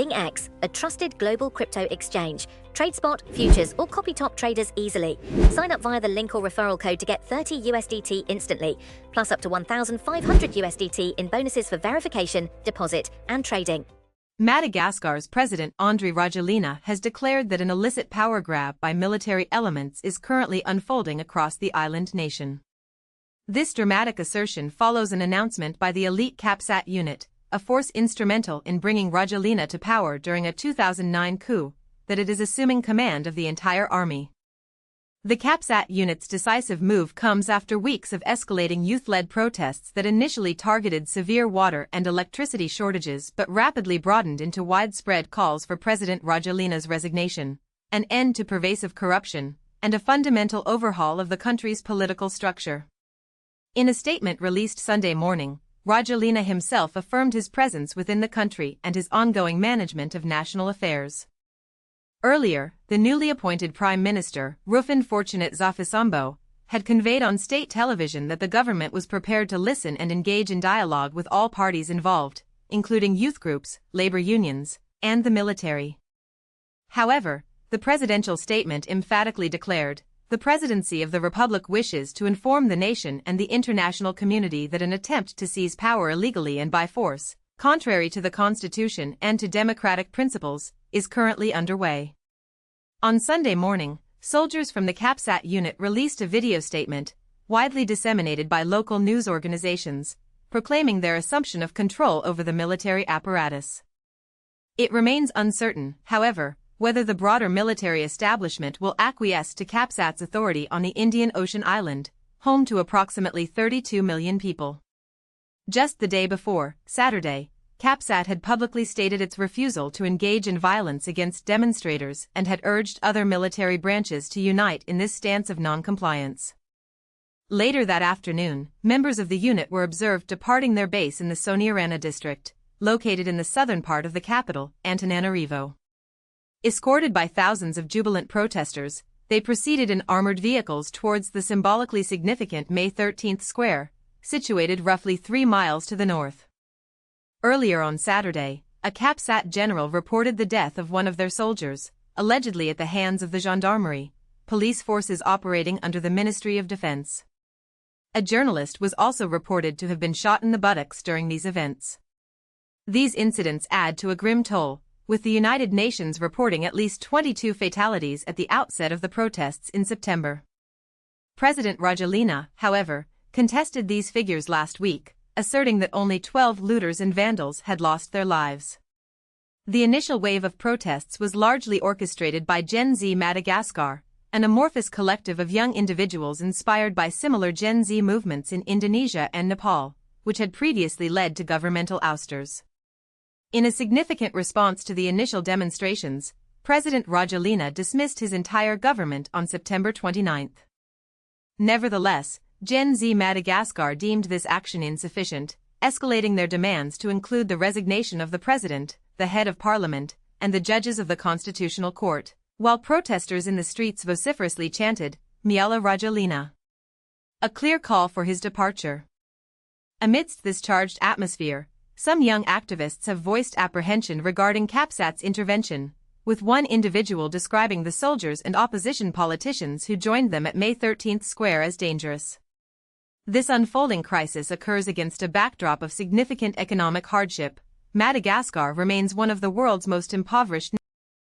BingX, a trusted global crypto exchange. Trade spot, futures, or copy top traders easily. Sign up via the link or referral code to get 30 USDT instantly, plus up to 1,500 USDT in bonuses for verification, deposit, and trading. Madagascar's President Andry Rajoelina has declared that an illicit power grab by military elements is currently unfolding across the island nation. This dramatic assertion follows an announcement by the elite Capsat unit, a force instrumental in bringing Rajoelina to power during a 2009 coup, that it is assuming command of the entire army. The Capsat unit's decisive move comes after weeks of escalating youth-led protests that initially targeted severe water and electricity shortages but rapidly broadened into widespread calls for President Rajoelina's resignation, an end to pervasive corruption, and a fundamental overhaul of the country's political structure. In a statement released Sunday morning, Rajoelina himself affirmed his presence within the country and his ongoing management of national affairs. Earlier, the newly appointed Prime Minister, Rufin Fortunate Zafisombo, had conveyed on state television that the government was prepared to listen and engage in dialogue with all parties involved, including youth groups, labor unions, and the military. However, the presidential statement emphatically declared, "The presidency of the Republic wishes to inform the nation and the international community that an attempt to seize power illegally and by force, contrary to the Constitution and to democratic principles, is currently underway." On Sunday morning, soldiers from the Capsat unit released a video statement, widely disseminated by local news organizations, proclaiming their assumption of control over the military apparatus. It remains uncertain, however, whether the broader military establishment will acquiesce to Capsat's authority on the Indian Ocean island, home to approximately 32 million people. Just the day before, Saturday, Capsat had publicly stated its refusal to engage in violence against demonstrators and had urged other military branches to unite in this stance of non-compliance. Later that afternoon, members of the unit were observed departing their base in the Soniarana district, located in the southern part of the capital, Antananarivo. Escorted by thousands of jubilant protesters, they proceeded in armored vehicles towards the symbolically significant May 13th square, situated roughly 3 miles to the north. Earlier on Saturday, a Capsat general reported the death of one of their soldiers, allegedly at the hands of the gendarmerie, police forces operating under the Ministry of Defense. A journalist was also reported to have been shot in the buttocks during these events. These incidents add to a grim toll, with the United Nations reporting at least 22 fatalities at the outset of the protests in September. President Rajoelina, however, contested these figures last week, asserting that only 12 looters and vandals had lost their lives. The initial wave of protests was largely orchestrated by Gen Z Madagascar, an amorphous collective of young individuals inspired by similar Gen Z movements in Indonesia and Nepal, which had previously led to governmental ousters. In a significant response to the initial demonstrations, President Rajoelina dismissed his entire government on September 29. Nevertheless, Gen Z Madagascar deemed this action insufficient, escalating their demands to include the resignation of the president, the head of parliament, and the judges of the Constitutional Court, while protesters in the streets vociferously chanted, "Miala Rajoelina," a clear call for his departure. Amidst this charged atmosphere, some young activists have voiced apprehension regarding Capsat's intervention, with one individual describing the soldiers and opposition politicians who joined them at May 13th square as dangerous. This unfolding crisis occurs against a backdrop of significant economic hardship. Madagascar remains one of the world's most impoverished